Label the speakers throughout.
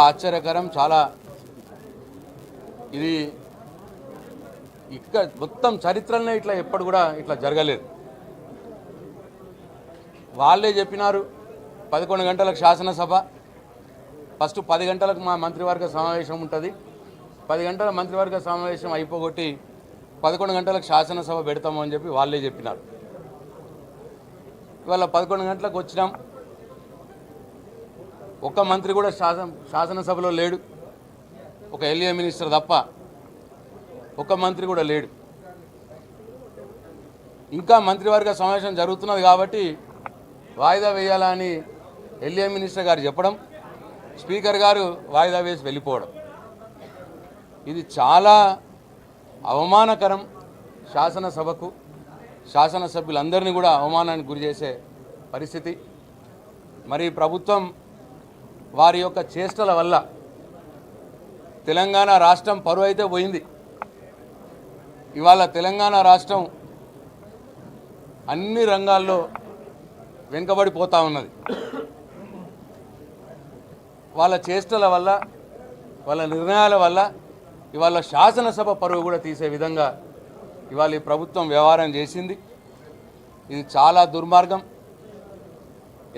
Speaker 1: ఆశ్చర్యకరం, చాలా ఇది మొత్తం చరిత్రలో ఇట్లా ఎప్పుడు కూడా ఇట్లా జరగలేదు. వాళ్ళే చెప్పినారు 11 గంటలకు శాసనసభ, ఫస్ట్ 10 గంటలకు మా మంత్రివర్గ సమావేశం ఉంటుంది, 10 గంటల మంత్రివర్గ సమావేశం అయిపోగొట్టి 11 గంటలకు శాసనసభ పెడతాము అని చెప్పి వాళ్ళే చెప్పినారు. ఇవాళ 11 గంటలకు వచ్చినాం, ఒక్క మంత్రి కూడా శాసనసభలో లేడు, ఒక ఎల్ఏ మినిస్టర్ తప్ప ఒక్క మంత్రి కూడా లేడు. ఇంకా మంత్రివర్గ సమావేశం జరుగుతున్నది కాబట్టి వాయిదా వేయాలని ఎల్ఏ మినిస్టర్ గారు చెప్పడం, స్పీకర్ గారు వాయిదా వేసి వెళ్ళిపోవడం, ఇది చాలా అవమానకరం. శాసనసభకు, శాసనసభ్యులందరినీ కూడా అవమానానికి గురి చేసే పరిస్థితి. మరి ప్రభుత్వం వారి యొక్క చేష్టల వల్ల తెలంగాణ రాష్ట్రం పరువు అయితే పోయింది. ఇవాళ తెలంగాణ రాష్ట్రం అన్ని రంగాల్లో వెనుకబడిపోతూ ఉన్నది. వాళ్ళ చేష్టల వల్ల, వాళ్ళ నిర్ణయాల వల్ల ఇవాళ శాసనసభ పరువు కూడా తీసే విధంగా ఇవాళ ఈ ప్రభుత్వం వ్యవహారం చేసింది. ఇది చాలా దుర్మార్గం.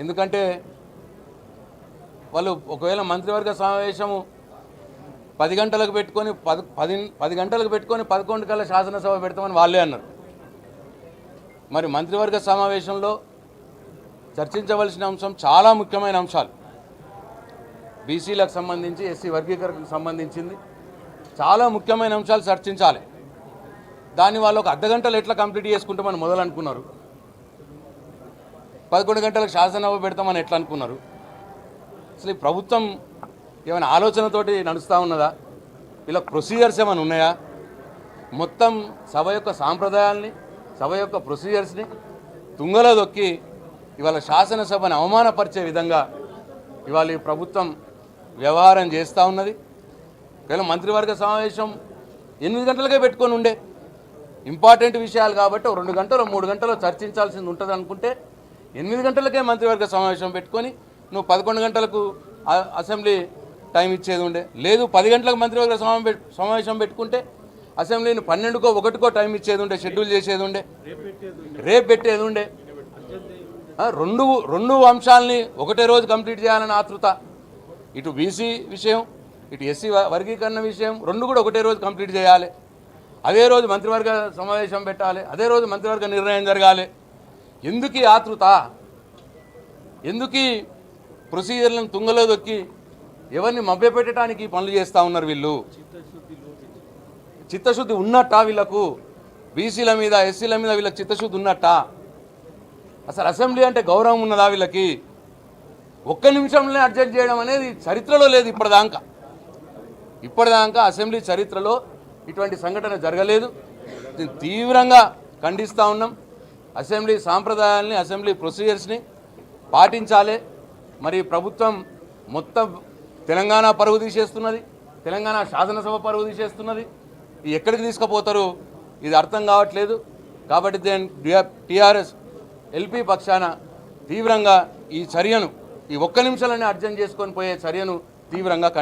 Speaker 1: ఎందుకంటే వాళ్ళు ఒకవేళ మంత్రివర్గ సమావేశము 10 గంటలకు పెట్టుకొని 10 గంటలకు పెట్టుకొని 11 కల్లా శాసనసభ పెడతామని వాళ్ళే అన్నారు. మరి మంత్రివర్గ సమావేశంలో చర్చించవలసిన అంశం చాలా ముఖ్యమైన అంశాలు, బీసీలకు సంబంధించి, ఎస్సీ వర్గీకరణకు సంబంధించింది చాలా ముఖ్యమైన అంశాలు చర్చించాలి. దాన్ని వాళ్ళు ఒక అర్ధగంటలు ఎట్లా కంప్లీట్ చేసుకుంటామని మొదలు అనుకున్నారు, 11 గంటలకు శాసనసభ పెడతామని ఎట్లా అనుకున్నారు. అసలు ఈ ప్రభుత్వం ఏమైనా ఆలోచనతోటి నడుస్తూ ఉన్నదా? ఇలా ప్రొసీజర్స్ ఏమైనా ఉన్నాయా? మొత్తం సభ యొక్క సాంప్రదాయాల్ని, సభ యొక్క ప్రొసీజర్స్ని తుంగలో దొక్కి ఇవాళ శాసనసభను అవమానపరిచే విధంగా ఇవాళ ఈ ప్రభుత్వం వ్యవహారం చేస్తూ ఉన్నది. కేవలం మంత్రివర్గ సమావేశం 8 గంటలకే పెట్టుకొని ఉండే, ఇంపార్టెంట్ విషయాలు కాబట్టి 2 గంటలు 3 గంటలు చర్చించాల్సింది ఉంటుంది అనుకుంటే 8 గంటలకే మంత్రివర్గ సమావేశం పెట్టుకొని నువ్వు 11 గంటలకు అసెంబ్లీ టైం ఇచ్చేది ఉండే. లేదు 10 గంటలకు మంత్రివర్గ సమావేశం పెట్టుకుంటే అసెంబ్లీని 12కో 1కో టైం ఇచ్చేది ఉండే, షెడ్యూల్ చేసేది ఉండే, రేపు పెట్టేది ఉండే. రెండు అంశాలని ఒకటే రోజు కంప్లీట్ చేయాలని ఆతృత. ఇటు బీసీ విషయం, ఇటు ఎస్సీ వర్గీకరణ విషయం, రెండు కూడా ఒకటే రోజు కంప్లీట్ చేయాలి. అదే రోజు మంత్రివర్గ సమావేశం పెట్టాలి, అదే రోజు మంత్రివర్గ నిర్ణయం జరగాలి. ఎందుకు ఈ ఆతృత? ఎందుకు ఈ ప్రొసీజర్లను తుంగలో దొక్కి ఎవరిని మభ్యపెట్టడానికి పనులు చేస్తూ ఉన్నారు వీళ్ళు? చిత్తశుద్ధి ఉన్నట్టా వీళ్ళకు? బీసీల మీద, ఎస్సీల మీద వీళ్ళకి చిత్తశుద్ధి ఉన్నట్టా? అసలు అసెంబ్లీ అంటే గౌరవం ఉన్నదా వీళ్ళకి? ఒక్క నిమిషంలోనే అడ్జస్ట్ చేయడం అనేది చరిత్రలో లేదు. ఇప్పటిదాకా అసెంబ్లీ చరిత్రలో ఇటువంటి సంఘటన జరగలేదు. దీన్ని తీవ్రంగా ఖండిస్తూ ఉన్నాం. అసెంబ్లీ సాంప్రదాయాల్ని, అసెంబ్లీ ప్రొసీజర్స్ని పాటించాలి. మరి ప్రభుత్వం మొత్తం తెలంగాణ పరువు తీసేస్తున్నది, తెలంగాణ శాసనసభ పరువు తీసేస్తున్నది. ఎక్కడికి తీసుకుపోతారు ఇది అర్థం కావట్లేదు. కాబట్టి టీఆర్ఎస్ ఎల్పీ పక్షాన తీవ్రంగా ఈ చర్యను, ఈ ఒక్క నిమిషాలనే అర్జెంట్ చేసుకొని పోయే చర్యను తీవ్రంగా